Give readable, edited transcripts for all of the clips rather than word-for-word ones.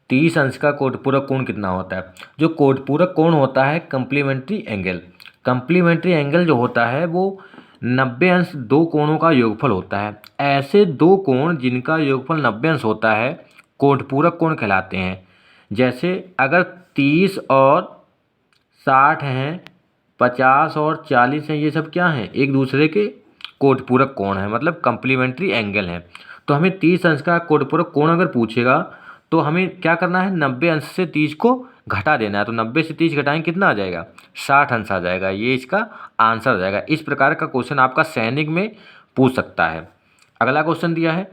30 अंश का कोटपूरक कोण कितना होता है? जो कोटपूरक कोण होता है कम्प्लीमेंट्री एंगल, कम्प्लीमेंट्री एंगल जो होता है वो 90 अंश दो कोणों का योगफल होता है। ऐसे दो कोण जिनका योगफल 90 अंश होता है कोटपूरक कोण कहलाते हैं। जैसे अगर 30 और 60 हैं, 50 और 40 हैं, ये सब क्या हैं? एक दूसरे के कोटपूरक कोण हैं, मतलब कम्प्लीमेंट्री एंगल हैं। तो हमें 30 अंश का कोटपूरक कोण अगर पूछेगा तो हमें क्या करना है? 90 अंश से 30 को घटा देना है। तो 90 से 30 घटाएंगे कितना आ जाएगा? 60 अंश आ जाएगा। ये इसका आंसर आ जाएगा। इस प्रकार का क्वेश्चन आपका सैनिक में पूछ सकता है। अगला क्वेश्चन दिया है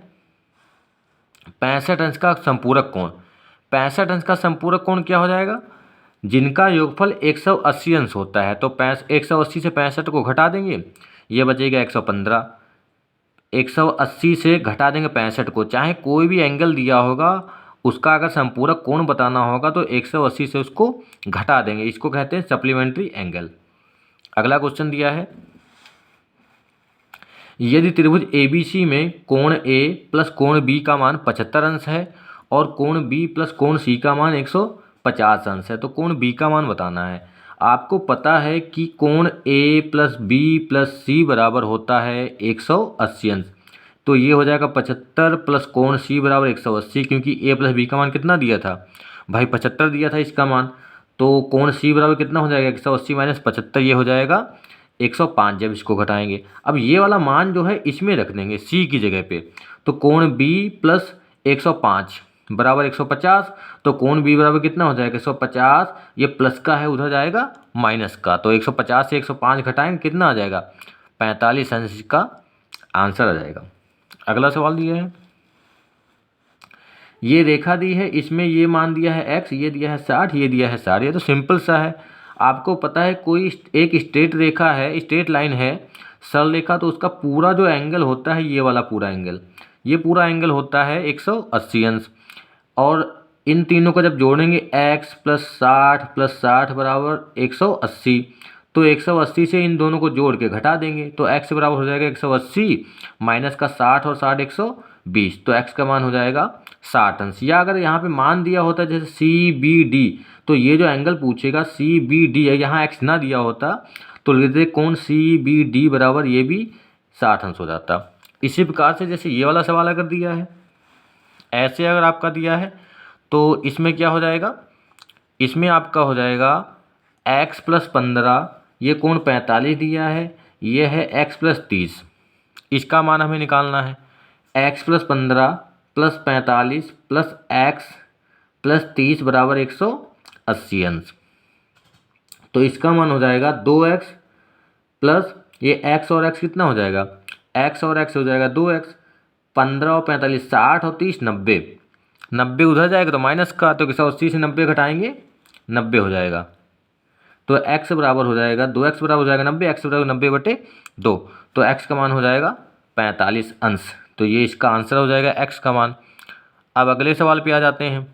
65 अंश का संपूरक कोण। 65 अंश का संपूरक कोण क्या हो जाएगा? जिनका योगफल 180 अंश होता है। तो 180 से 65 को घटा देंगे, ये बचेगा 115। 180 से घटा देंगे 65 को, चाहे कोई भी एंगल दिया होगा उसका अगर संपूरक कोण बताना होगा तो 180 से उसको घटा देंगे। इसको कहते हैं सप्लीमेंट्री एंगल। अगला क्वेश्चन दिया है यदि त्रिभुज ABC में कोण A प्लस कोण B का मान 75 अंश है और कोण B प्लस कोण C का मान 150 अंश है, तो कोण B का मान बताना है। आपको पता है कि कोण A plus B plus C बराबर होता है 180 अंश। तो ये हो जाएगा 75 प्लस कोण C बराबर 180, क्योंकि A प्लस B का मान कितना दिया था भाई? 75 दिया था इसका मान। तो कोण C बराबर कितना हो जाएगा? 180 माइनस 75, ये हो जाएगा 105 जब इसको घटाएंगे। अब ये वाला मान जो है इसमें रख देंगे C की जगह पे। तो कोण B प्लस 105 बराबर 150। तो कोण B बराबर कितना हो जाएगा? 150। ये प्लस का है, उधर जाएगा माइनस का। तो 150 से 105 घटाएंगे कितना आ जाएगा? 45 अंश का आंसर आ जाएगा। अगला सवाल दिया है ये रेखा दी है, इसमें ये मान दिया है x, ये दिया है 60, ये दिया है 60। ये तो सिंपल सा है। आपको पता है कोई एक स्ट्रेट रेखा है, स्ट्रेट लाइन है, सरल रेखा, तो उसका पूरा जो एंगल होता है ये वाला पूरा एंगल, ये पूरा एंगल होता है 180 अंश। और इन तीनों को जब जोड़ेंगे x प्लस 60 बराबर 180। तो 180 से इन दोनों को जोड़ के घटा देंगे तो x बराबर हो जाएगा 180 माइनस का 60 और 60 120। तो x का मान हो जाएगा 60 अंश। या अगर यहाँ पे मान दिया होता जैसे CBD, तो ये जो एंगल पूछेगा CBD है, यहाँ x ना दिया होता तो लेते कौन CBD बराबर ये भी 60 अंश हो जाता। इसी प्रकार से जैसे ये वाला सवाल अगर दिया है, ऐसे अगर आपका दिया है तो इसमें क्या हो जाएगा? इसमें आपका हो जाएगा x प्लस 15, ये कोण 45 दिया है, ये है x प्लस 30। इसका मान हमें निकालना है। x plus 15 plus 45 plus x plus 30 बराबर 180 अंश। तो इसका मान हो जाएगा 2x प्लस ये x और x कितना हो जाएगा? x और x हो जाएगा 2x। 15 और 45 60 और 30 90। 90 उधर जाएगा तो माइनस का, तो 180 से 90 घटाएंगे 90 हो जाएगा। तो x बराबर हो जाएगा 2x बराबर हो जाएगा 90, x बराबर 90/2। तो x का मान हो जाएगा 45 अंश। तो ये इसका आंसर हो जाएगा x का मान। अब अगले सवाल पे आ जाते हैं।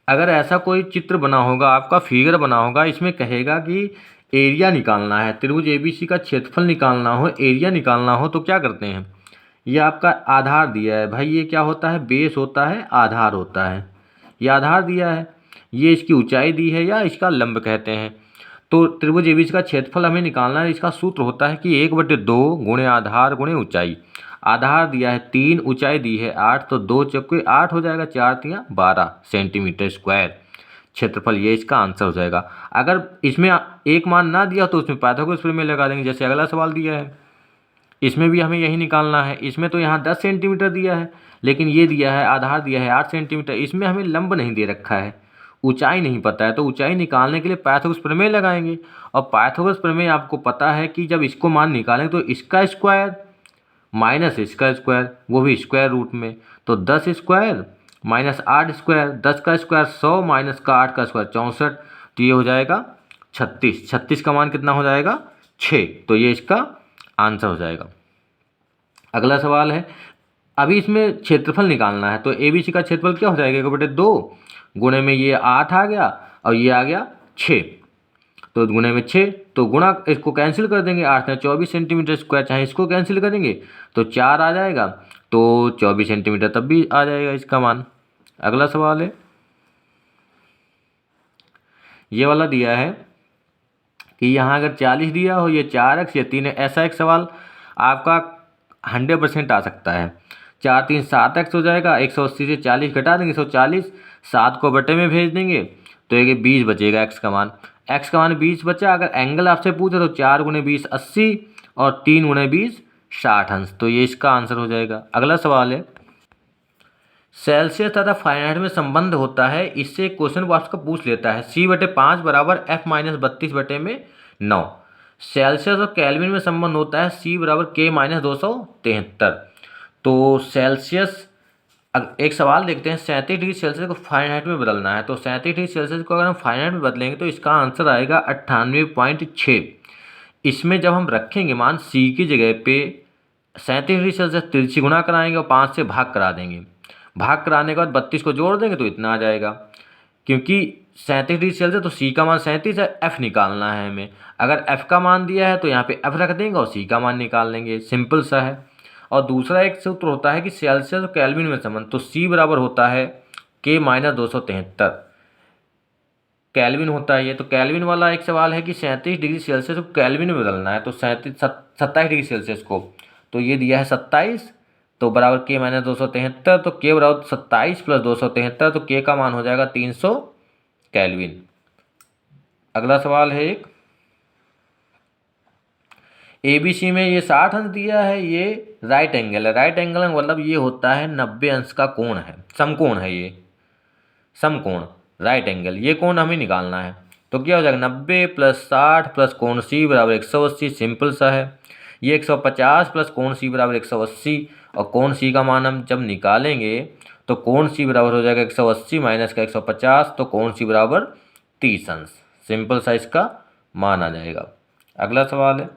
अगर ऐसा कोई चित्र बना होगा, आपका फिगर बना होगा, इसमें कहेगा कि एरिया निकालना है, त्रिभुज ABC का क्षेत्रफल निकालना हो, एरिया निकालना हो, तो क्या करते हैं? ये आपका आधार दिया है भाई, ये क्या होता है? बेस होता है, आधार होता है। ये आधार दिया है, ये इसकी ऊंचाई दी है या इसका लंब कहते हैं। तो त्रिभुज ABC का क्षेत्रफल हमें निकालना है। इसका सूत्र होता है कि 1/2 गुणे आधार गुणे ऊंचाई। आधार दिया है 3, ऊंचाई दी है 8, तो 2 चौके 8 हो जाएगा, 4 3 12 सेंटीमीटर स्क्वायर क्षेत्रफल। ये इसका आंसर हो जाएगा। अगर इसमें एक मान ना दिया तो उसमें पाइथागोरस प्रमेय लगा देंगे। जैसे अगला सवाल दिया है, इसमें भी हमें यही निकालना है। इसमें तो यहाँ 10 सेंटीमीटर दिया है, लेकिन ये दिया है आधार दिया है 8 सेंटीमीटर। इसमें हमें लंब नहीं दे रखा है, ऊंचाई नहीं पता है, तो ऊंचाई निकालने के लिए पाइथागोरस प्रमेय लगाएंगे। और पाइथागोरस प्रमेय आपको पता है कि जब इसको मान निकालें तो इसका स्क्वायर माइनस इसका स्क्वायर, वो भी स्क्वायर रूट में। तो 10 स्क्वायर माइनस 8 स्क्वायर, 10 का स्क्वायर 100 माइनस का 8 का स्क्वायर 64। तो ये हो जाएगा 36। 36 का मान कितना हो जाएगा? 6। तो ये इसका आंसर हो जाएगा। अगला सवाल है, अभी इसमें क्षेत्रफल निकालना है। तो ABC का क्षेत्रफल क्या हो जाएगा? 1/2 गुणे में ये 8 आ गया और ये आ गया 6, तो गुणे में 6, तो गुणा इसको कैंसिल कर देंगे। 8 में 24 सेंटीमीटर स्क्वायर, चाहे इसको कैंसिल करेंगे तो 4 आ जाएगा, तो 24 सेंटीमीटर तब भी आ जाएगा इसका मान। अगला सवाल है, ये वाला दिया है कि यहाँ अगर 40 दिया हो, ये 4x या 3 है, ऐसा एक सवाल आपका 100% आ सकता है। 4 3 7x हो जाएगा, 180 से 40 घटा देंगे 140, 7 को बटे में भेज देंगे तो ये 20 बचेगा x का मान। x का मान 20 बचा। अगर एंगल आपसे पूछे तो 4 गुणे 20 80 और 3 गुणे 20 60 अंश, तो ये इसका आंसर हो जाएगा। अगला सवाल है, सेल्सियस तथा फारेनहाइट में संबंध होता है, इससे क्वेश्चन वो आपका पूछ लेता है C/5 बराबर F-32/9। सेल्सियस और केल्विन में संबंध होता है C बराबर K-273। तो सेल्सियस, एक सवाल देखते हैं, 37 डिग्री सेल्सियस को फारेनहाइट में बदलना है, तो 37 डिग्री सेल्सियस को अगर हम फारेनहाइट में बदलेंगे तो इसका आंसर आएगा 98.6। इसमें जब हम रखेंगे मान C की जगह पे 37 डिग्री सेल्सियस, तिरछी गुणा कराएंगे और 5 से भाग करा देंगे। भाग कराने के बाद 32 को जोड़ देंगे तो इतना आ जाएगा। क्योंकि 37 डिग्री सेल्सियस तो C का मान 37 है, F निकालना है हमें। अगर F का मान दिया है तो यहाँ पे F रख देंगे और C का मान निकाल लेंगे, सिंपल सा है। और दूसरा एक सूत्र होता है कि सेल्सियस और केल्विन में संबंध, तो C बराबर होता है K-273 केल्विन होता है ये। तो केल्विन वाला एक सवाल है कि 37 डिग्री सेल्सियस को केल्विन में बदलना है, तो 27 डिग्री सेल्सियस को, तो ये दिया है 27, तो बराबर K-273, तो K बराबर 27 + 273, तो K का मान हो जाएगा 300 केल्विन। अगला सवाल है एक, ABC में ये 60 अंश दिया है, ये राइट एंगल है। राइट एंगल का मतलब ये होता है 90 अंश का कोण है, समकोण है ये, समकोण राइट एंगल, ये कोण हमें निकालना है। तो क्या हो जाएगा 90 + 60 + कोण C बराबर 180, सिंपल सा है। ये 150 + कोण C बराबर 180, और कोण C का मान हम जब निकालेंगे तो कोण C बराबर हो जाएगा 180 माइनस का 150, तो कोण C बराबर 30 अंश, सिंपल सा इसका मान आ जाएगा। अगला सवाल है,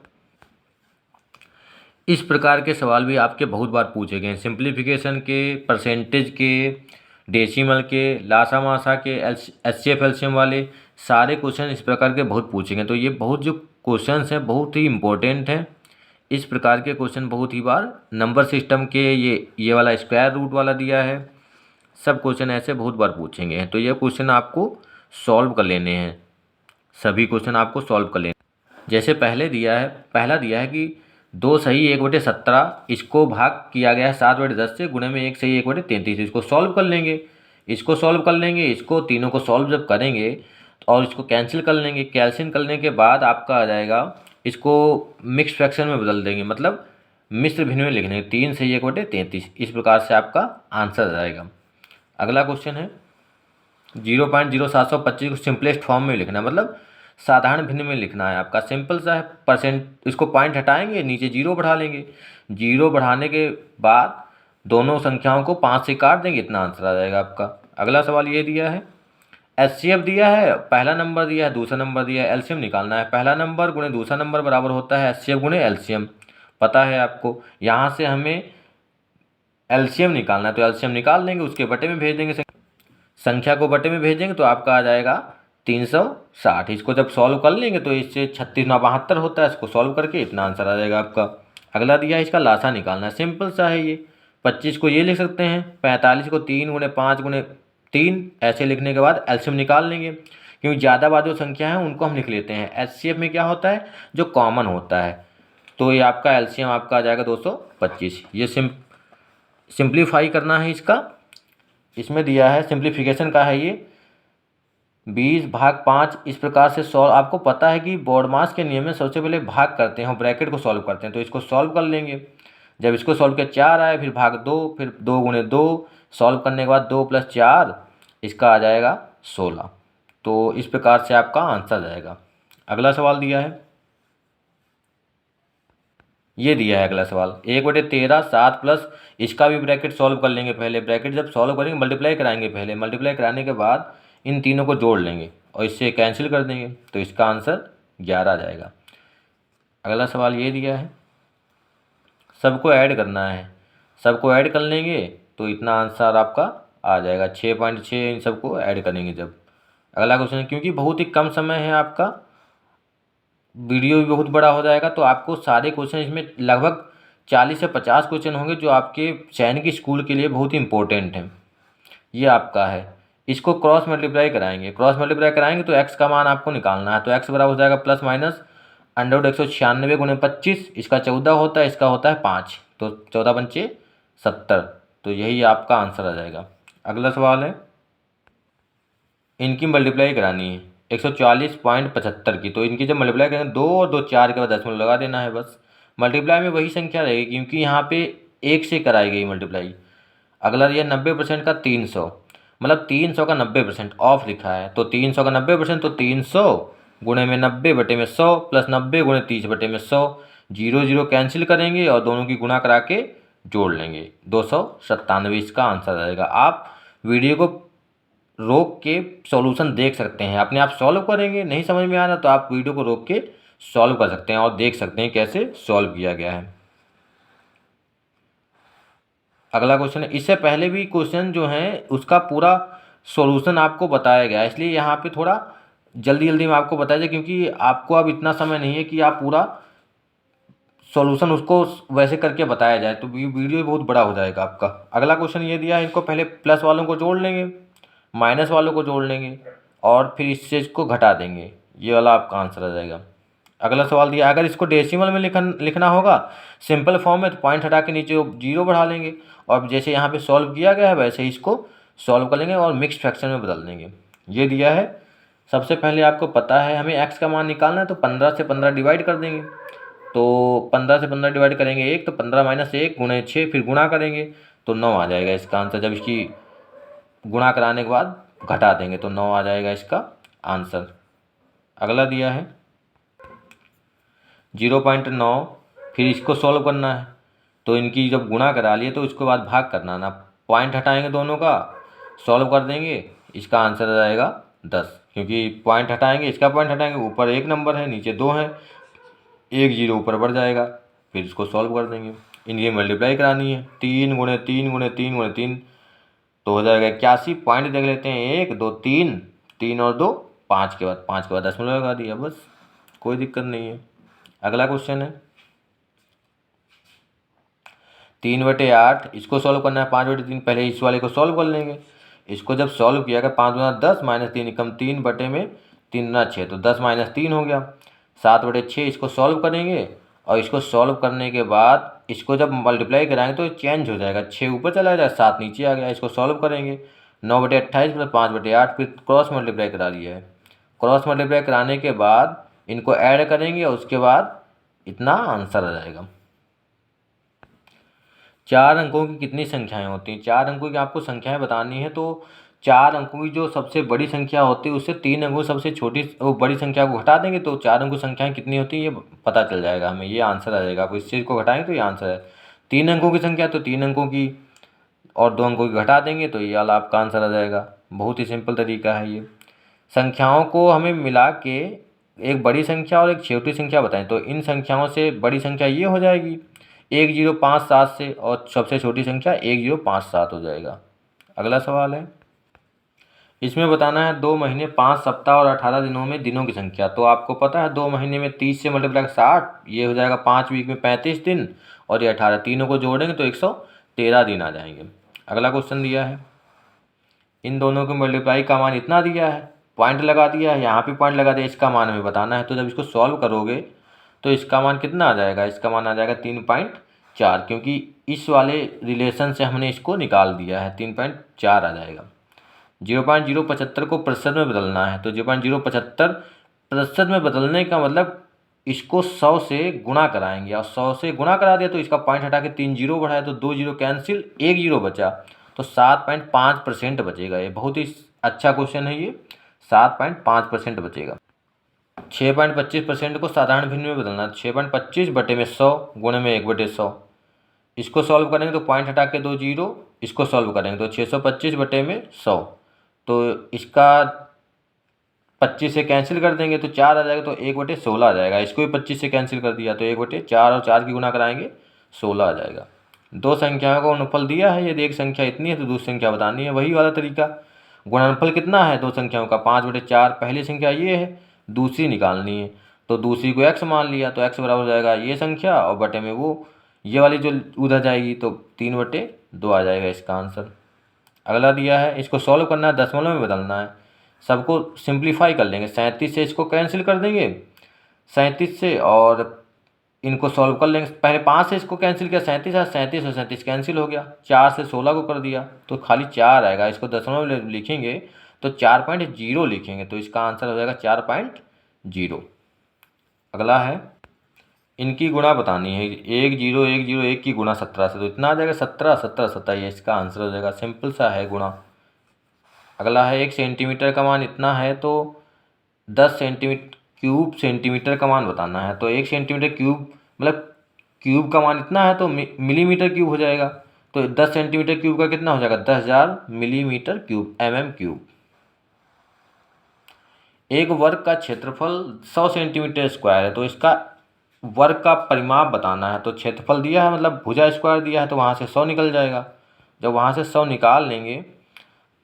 इस प्रकार के सवाल भी आपके बहुत बार पूछे गए हैं, सिंप्लीफिकेशन के, परसेंटेज के, डेसिमल के, लासा मासा के, HCF एलसीएम वाले सारे क्वेश्चन इस प्रकार के बहुत पूछे गए। तो ये बहुत जो क्वेश्चंस हैं बहुत ही इंपॉर्टेंट हैं। इस प्रकार के क्वेश्चन बहुत ही बार नंबर सिस्टम के, ये वाला स्क्वायर रूट वाला दिया है, सब क्वेश्चन ऐसे बहुत बार पूछेंगे। तो ये क्वेश्चन आपको सॉल्व कर लेने हैं, सभी क्वेश्चन आपको सॉल्व कर लेने। जैसे पहला दिया है कि 2 सही 1/17, इसको भाग किया गया है 7/10 से, गुणे में 1 सही 1/33, इसको सॉल्व कर लेंगे। इसको तीनों को सॉल्व जब करेंगे और इसको कैंसिल कर लेंगे। कैंसिल करने के बाद आपका आ जाएगा, इसको मिक्स फ्रैक्शन में बदल देंगे, मतलब मिश्र भिन्न में लिखने 3 सही 1/33, इस प्रकार से आपका आंसर आ जाएगा। अगला क्वेश्चन है 0.0725 को सिंपलेस्ट फॉर्म में लिखना है, मतलब साधारण भिन्न में लिखना है आपका, सिंपल सा है। परसेंट, इसको पॉइंट हटाएंगे, नीचे 0 बढ़ा लेंगे, 0 बढ़ाने के बाद दोनों संख्याओं को 5 से काट देंगे, इतना आंसर आ जाएगा आपका। अगला सवाल ये दिया है, HCF दिया है, पहला नंबर दिया है, दूसरा नंबर दिया है, एलसीएम निकालना है। पहला नंबर गुणे दूसरा नंबर बराबर होता है HCF गुणे एलसीएम, पता है आपको। यहाँ से हमें एलसीएम निकालना है, तो एलसीएम निकाल लेंगे, उसके बटे में भेज देंगे, संख्या को बटे में भेजेंगे तो आपका आ जाएगा 360। इसको जब सॉल्व कर लेंगे तो इससे 36 × 72 होता है, इसको सॉल्व करके इतना आंसर आ जाएगा आपका। अगला दिया है, इसका लासा निकालना है, सिंपल सा है ये। 25 को ये लिख सकते हैं, 45 को 3 × 5 × 3 ऐसे लिखने के बाद एलसीएम निकाल लेंगे, क्योंकि ज़्यादा बाद जो संख्या है उनको हम लिख लेते हैं। HCF में क्या होता है, जो कॉमन होता है, तो ये आपका एलसीएम आपका आ जाएगा 225। ये सिंप्लीफाई करना है इसका, इसमें दिया है सिंप्लीफिकेशन का है ये 20/5, इस प्रकार से सॉल्व। आपको पता है कि बॉडमास के नियम में सबसे पहले भाग करते हैं और ब्रैकेट को सॉल्व करते हैं, तो इसको सॉल्व कर लेंगे। जब इसको सॉल्व किया 4 आए, फिर भाग 2, फिर 2 × 2, सॉल्व करने के बाद 2 + 4, इसका आ जाएगा 16। तो इस प्रकार से आपका आंसर आ जाएगा। अगला सवाल दिया है, ये दिया है अगला सवाल 1/13 7 प्लस, इसका भी ब्रैकेट सॉल्व कर लेंगे पहले। ब्रैकेट जब सॉल्व करेंगे मल्टीप्लाई कराएंगे पहले, मल्टीप्लाई कराने के बाद इन तीनों को जोड़ लेंगे और इससे कैंसिल कर देंगे, तो इसका आंसर 11 आ जाएगा। अगला सवाल ये दिया है, सबको ऐड करना है, सबको ऐड कर लेंगे तो इतना आंसर आपका आ जाएगा 6.6, इन सबको ऐड करेंगे जब। अगला क्वेश्चन, क्योंकि बहुत ही कम समय है आपका, वीडियो भी बहुत बड़ा हो जाएगा, तो आपको सारे क्वेश्चन इसमें लगभग 40 से 50 क्वेश्चन होंगे जो आपके सैनिक स्कूल के लिए बहुत ही इंपॉर्टेंट हैं। ये आपका है। इसको क्रॉस मल्टीप्लाई कराएंगे, क्रॉस मल्टीप्लाई कराएंगे तो x का मान आपको निकालना है। तो x बराबर हो जाएगा प्लस माइनस अंडर 196 गुणे 25, इसका 14 होता है, इसका होता है 5, तो 14 पंचे 70। तो यही आपका आंसर आ जाएगा। अगला सवाल है, इनकी मल्टीप्लाई करानी है 140.75 की। तो इनकी जब मल्टीप्लाई करेंगे 2 और 2 4 के बाद दशमलव लगा देना है बस। मल्टीप्लाई में वही संख्या रहेगी क्योंकि यहाँ पे 1 से कराई गई मल्टीप्लाई। अगला दिया 90% का 300, मतलब 300 का 90% ऑफ लिखा है। तो 300 का 90%, तो 300 गुणे में 90 बटे में 100 प्लस 90 गुणे 30 बटे में 100। 0 0 कैंसिल करेंगे और दोनों की गुणा करा के जोड़ लेंगे, 297 इसका आंसर आ जाएगा। आप वीडियो को रोक के सॉल्यूशन देख सकते हैं, अपने आप सॉल्व करेंगे। नहीं समझ में आ रहा तो आप वीडियो को रोक के सॉल्व कर सकते हैं और देख सकते हैं कैसे सॉल्व किया गया है। अगला क्वेश्चन है, इससे पहले भी क्वेश्चन जो है उसका पूरा सॉल्यूशन आपको बताया गया है, इसलिए यहाँ पे थोड़ा जल्दी जल्दी में आपको बताया जाए क्योंकि आपको अब इतना समय नहीं है कि आप पूरा सॉल्यूशन उसको वैसे करके बताया जाए, तो वीडियो बहुत बड़ा हो जाएगा आपका। अगला क्वेश्चन ये दिया है, इनको पहले प्लस वालों को जोड़ लेंगे, माइनस वालों को जोड़ लेंगे और फिर इस चीज़ को घटा देंगे, ये वाला आपका आंसर आ जाएगा। अगला सवाल दिया, अगर इसको डेसिमल में लिखना होगा सिंपल फॉर्म में, तो पॉइंट हटा के नीचे 0 बढ़ा लेंगे और जैसे यहाँ पे सॉल्व किया गया है वैसे ही इसको सॉल्व कर लेंगे और मिक्स फ्रैक्शन में बदल देंगे। ये दिया है, सबसे पहले आपको पता है हमें x का मान निकालना है, तो 15 से 15 डिवाइड कर देंगे। तो 15 से 15 डिवाइड करेंगे 1, तो 15 माइनस 1 गुणे 6, फिर गुणा करेंगे तो 9 आ जाएगा इसका आंसर। जब इसकी गुणा कराने के बाद घटा देंगे तो 9 आ जाएगा इसका आंसर। अगला दिया है 0.9, फिर इसको सॉल्व करना है। तो इनकी जब गुणा करा लिए तो इसके बाद भाग करना ना, पॉइंट हटाएंगे दोनों का, सॉल्व कर देंगे, इसका आंसर आ जाएगा 10, क्योंकि पॉइंट हटाएंगे, इसका पॉइंट हटाएंगे, ऊपर 1 नंबर है नीचे 2 है, 1 0 ऊपर बढ़ जाएगा, फिर इसको सॉल्व कर देंगे। इनकी मल्टीप्लाई करानी है, 3 गुणे 3 गुणे 3 गुणे 3, तो हो जाएगा 81। पॉइंट देख लेते हैं, 1 2 3, 3 और 2 5 के बाद दशमलव लगा दिया, बस कोई दिक्कत नहीं है। अगला क्वेश्चन है 3/8, इसको सॉल्व करना है 5/3, पहले इस वाले को सॉल्व कर लेंगे। इसको जब सॉल्व किया गया 5 गुना 10 माइनस 3 कम 3 बटे में 3 गुना 6, तो 10 माइनस 3 हो गया। 7/6 इसको सॉल्व करेंगे और इसको सॉल्व करने के बाद इसको जब मल्टीप्लाई कराएंगे तो चेंज हो जाएगा, 6 ऊपर चला जाएगा 7 नीचे आ गया। इसको सॉल्व करेंगे 9/28 प्लस 5/8, फिर क्रॉस मल्टीप्लाई करा लिया है। क्रॉस मल्टीप्लाई कराने के बाद इनको ऐड करेंगे और उसके बाद इतना आंसर आ जाएगा। 4 अंकों की कितनी संख्याएं होती हैं? 4 अंकों की आपको संख्याएं बतानी है, तो 4 अंकों की जो सबसे बड़ी संख्या होती है उससे 3 अंकों सबसे छोटी वो बड़ी संख्या को घटा देंगे, तो 4 अंकों संख्याएं कितनी होती हैं ये पता चल जाएगा हमें, ये आंसर आ जाएगा। आपको इस चीज़ को घटाएंगे तो ये आंसर है। 3 अंकों की संख्या तो 3 अंकों की और 2 अंकों की घटा देंगे तो ये वाला आपका आंसर आ जाएगा। बहुत ही सिंपल तरीका है ये। संख्याओं को हमें मिला के एक बड़ी संख्या और एक छोटी संख्या बताएं, तो इन संख्याओं से बड़ी संख्या ये हो जाएगी 1057 से, और सबसे छोटी संख्या 1057 हो जाएगा। अगला सवाल है, इसमें बताना है 2 महीने 5 सप्ताह और 18 दिनों में दिनों की संख्या। तो आपको पता है 2 महीने में 30 से मल्टीप्लाई 60, ये हो जाएगा 5 वीक में 35 दिन, और ये 18, तीनों को जोड़ेंगे तो 113 दिन आ जाएंगे। अगला क्वेश्चन दिया है, इन दोनों की मल्टीप्लाई का मान इतना दिया है, पॉइंट लगा दिया है, यहाँ पे पॉइंट लगा दिया, इसका मान हमें बताना है। तो जब इसको सॉल्व करोगे तो इसका मान कितना आ जाएगा? इसका मान आ जाएगा 3.4, क्योंकि इस वाले रिलेशन से हमने इसको निकाल दिया है, 3.4 आ जाएगा। 0.075 को प्रतिशत में बदलना है, तो 0.075 प्रतिशत में बदलने का मतलब इसको 100 से गुणा कराएंगे, और 100 से गुणा करा दिया तो इसका पॉइंट हटा के 3 जीरो बढ़ाया तो 2 जीरो कैंसिल, 1 जीरो बचा, तो 7.5% बचेगा। ये बहुत ही अच्छा क्वेश्चन है, ये 7.5% बचेगा। 6.25% को साधारण भिन्न में बदलना है, 6.25 बटे में 100 गुणे में 1/100। इसको सॉल्व करेंगे तो पॉइंट हटा के 2 जीरो, इसको सॉल्व करेंगे तो 625 बटे में 100, तो इसका 25 से कैंसिल कर देंगे तो 4 आ जाएगा, तो 1/16 आ जाएगा। इसको भी 25 से कैंसिल कर दिया तो 1/4, और 4 की गुणा कराएंगे 16 आ जाएगा। दो संख्याओं का गुणनफल दिया है, यदि एक संख्या इतनी है तो दूसरी संख्या बतानी है, वही वाला तरीका। गुणनफल कितना है दो संख्याओं का? 5/4, पहली संख्या ये है, दूसरी निकालनी है, तो दूसरी को x मान लिया, तो x बराबर हो जाएगा ये संख्या और बटे में वो ये वाली जो उधर जाएगी, तो 3/2 आ जाएगा इसका आंसर। अगला दिया है, इसको सॉल्व करना है, दशमलव में बदलना है, सबको सिंप्लीफाई कर लेंगे। 37 से इसको कैंसिल कर देंगे 37 से, और इनको सॉल्व कर लेंगे। पहले 5 से इसको कैंसिल किया, 37 है, 37 और 37 कैंसिल हो गया। 4 से 16 को कर दिया तो खाली 4 आएगा। इसको दशमलव में लिखेंगे तो 4.0 लिखेंगे, तो इसका आंसर हो जाएगा 4.0। अगला है, इनकी गुणा बतानी है, 1 0 1 0 1 की गुणा 17 से, तो इतना आ जाएगा 17 17 17, ये इसका आंसर हो जाएगा। सिंपल सा है गुणा। अगला है, 1 सेंटीमीटर का मान इतना है तो 10 सेंटीमीटर क्यूब सेंटीमीटर का मान बताना है। तो 1 सेंटीमीटर क्यूब मतलब क्यूब का मान इतना है तो मिलीमीटर क्यूब हो जाएगा। तो 10 सेंटीमीटर क्यूब का कितना हो जाएगा, 10,000 मिलीमीटर क्यूब, क्यूब। एक वर्ग का क्षेत्रफल 100 सेंटीमीटर स्क्वायर है, तो इसका वर्ग का परिमाप बताना है। तो क्षेत्रफल दिया है मतलब भुजा स्क्वायर दिया है, तो वहाँ से 100 निकल जाएगा। जब वहाँ से 100 निकाल लेंगे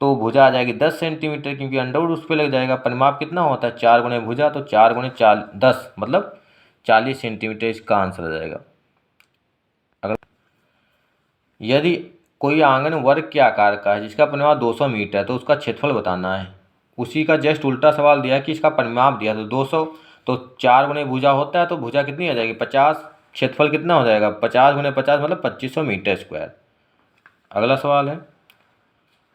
तो भुजा आ जाएगी 10 सेंटीमीटर, क्योंकि अंडरवुड उस पर लग जाएगा। परिमाप कितना होता है, 4 गुणे भुजा, तो 4 गुणे 10 मतलब 40 सेंटीमीटर इसका आंसर आ जाएगा। अगर यदि कोई आंगन वर्ग के आकार का है जिसका परिमाप 200 मीटर है, तो उसका क्षेत्रफल बताना है। उसी का जस्ट उल्टा सवाल दिया है कि इसका परिमाप दिया तो 200, तो 4 गुणे भुजा होता है, तो भुजा कितनी आ जाएगी 50, क्षेत्रफल कितना हो जाएगा 50 गुणे 50 मतलब 2500 मीटर स्क्वायर। अगला सवाल है,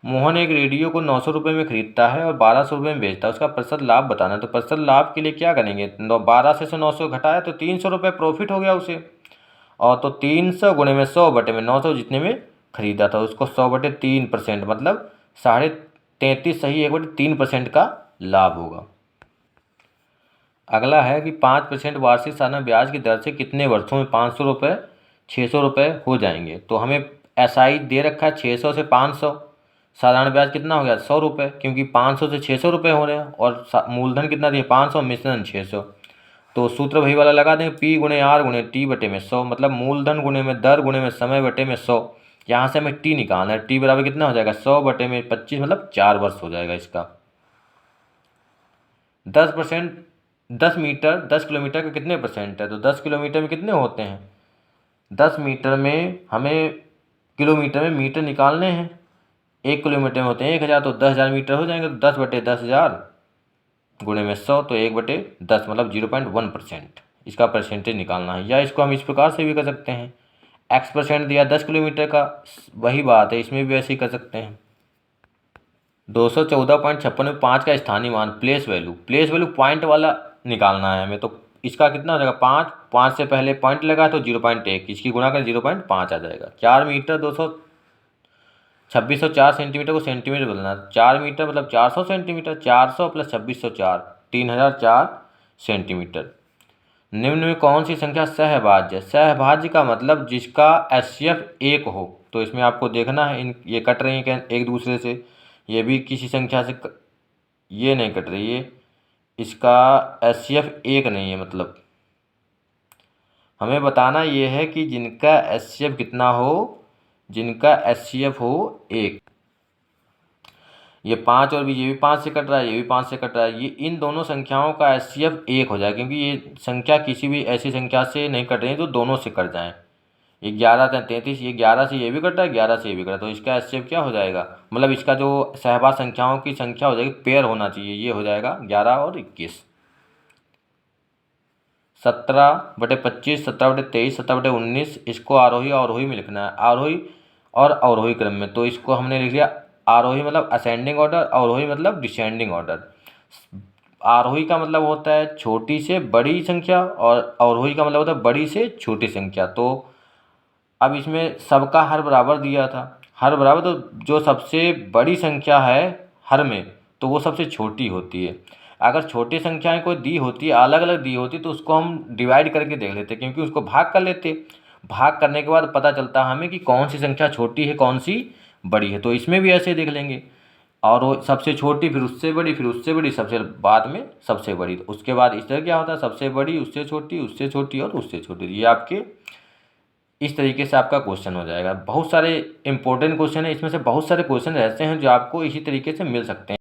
मोहन एक रेडियो को 900 रुपये में खरीदता है और 1200 रुपये में बेचता है, उसका प्रतिशत लाभ बताना है। तो प्रतिशत लाभ के लिए क्या करेंगे, 12 से 900 घटाया तो 300 रुपये प्रॉफिट हो गया उसे, और तो 300 गुणे में 100 बटे में 900 जितने में खरीदा था उसको 100 बटे 3% मतलब 33.5 सही 1/3% का लाभ होगा। अगला है कि 5% वार्षिक साधारण ब्याज की दर से कितने वर्षों में 500 रुपये 600 रुपये हो जाएंगे। तो हमें SI दे रखा है 600 से 500, साधारण ब्याज कितना हो गया 100 रुपये, क्योंकि 500 से 600 रुपये हो रहे हैं, और मूलधन कितना दिया 500, मिश्रण 600। तो सूत्र वही वाला लगा देंगे, P गुणे R गुणे T बटे में 100, मतलब मूलधन गुणे में दर गुणे में समय बटे में 100। यहाँ से हमें T निकालना है, T बराबर कितना हो जाएगा 100 बटे में 25 मतलब 4 वर्ष हो जाएगा इसका। 10 मीटर 10 किलोमीटर का कितने परसेंट है, तो 10 किलोमीटर में कितने होते हैं, 10 मीटर में हमें किलोमीटर में मीटर निकालने हैं। 1 किलोमीटर में होते हैं 1000, तो 10,000 मीटर हो जाएंगे। तो 10 बटे 10,000 गुणे में 100, तो 1/10 मतलब 0.1% इसका परसेंटेज निकालना है। या इसको हम इस प्रकार से भी कर सकते हैं, x% दिया 10 किलोमीटर का, वही बात है इसमें भी ऐसे ही कर सकते हैं। 214.56 में 5 का स्थानीय मान प्लेस वैल्यू पॉइंट वाला निकालना है हमें। तो इसका कितना हो जाएगा 5 से पहले पॉइंट लगा तो 0.1, इसकी गुणा कर 0.5 आ जाएगा। 4 मीटर 2604 सेंटीमीटर को सेंटीमीटर बदलना, 4 मीटर मतलब 400 सेंटीमीटर, 400 प्लस 2604 3004 सेंटीमीटर। निम्न में कौन सी संख्या सहभाज्य है, सहभाज्य का मतलब जिसका HCF 1 हो। तो इसमें आपको देखना है ये कट रही हैं एक दूसरे से, ये भी किसी संख्या से ये नहीं कट रही है, इसका HCF 1 नहीं है। मतलब हमें बताना ये है कि जिनका HCF कितना हो, जिनका HCF हो 1। ये 5 और भी, ये भी 5 से कट रहा है, ये भी 5 से कट रहा है, ये इन दोनों संख्याओं का HCF 1 हो जाए, क्योंकि ये संख्या किसी भी ऐसी संख्या से नहीं कट रही है तो दोनों से कट जाएँ। ये 11 33, ये 11 से ये भी कट रहा है, 11 से ये भी कट रहा है, तो इसका HCF क्या हो जाएगा, मतलब इसका जो सहभाज्य संख्याओं की संख्या हो जाएगी, पेयर होना चाहिए, ये हो जाएगा 11 और 21। 17/25 17/23 17/19 इसको आरोही अवरोही में लिखना है, आरोही और अवरोही क्रम में। तो इसको हमने लिख लिया आरोही मतलब असेंडिंग ऑर्डर, अवरोही मतलब डिसेंडिंग ऑर्डर। आरोही का मतलब होता है छोटी से बड़ी संख्या और अवरोही का मतलब होता है बड़ी से छोटी संख्या। तो अब इसमें सबका हर बराबर दिया था, हर बराबर, तो जो सबसे बड़ी संख्या है हर में तो वो सबसे छोटी होती है। अगर छोटी संख्याएं कोई दी होती अलग अलग दी होती तो उसको हम डिवाइड करके देख लेते, क्योंकि उसको भाग कर लेते, भाग करने के बाद पता चलता हमें कि कौन सी संख्या छोटी है कौन सी बड़ी है। तो इसमें भी ऐसे देख लेंगे, और वो सबसे छोटी फिर उससे बड़ी फिर उससे बड़ी सबसे बाद में सबसे बड़ी, तो उसके बाद इस तरह क्या होता है सबसे बड़ी उससे छोटी और उससे छोटी। ये आपके इस तरीके से आपका क्वेश्चन हो जाएगा। बहुत सारे इंपॉर्टेंट क्वेश्चन है, इसमें से बहुत सारे क्वेश्चन ऐसे हैं जो आपको इसी तरीके से मिल सकते हैं।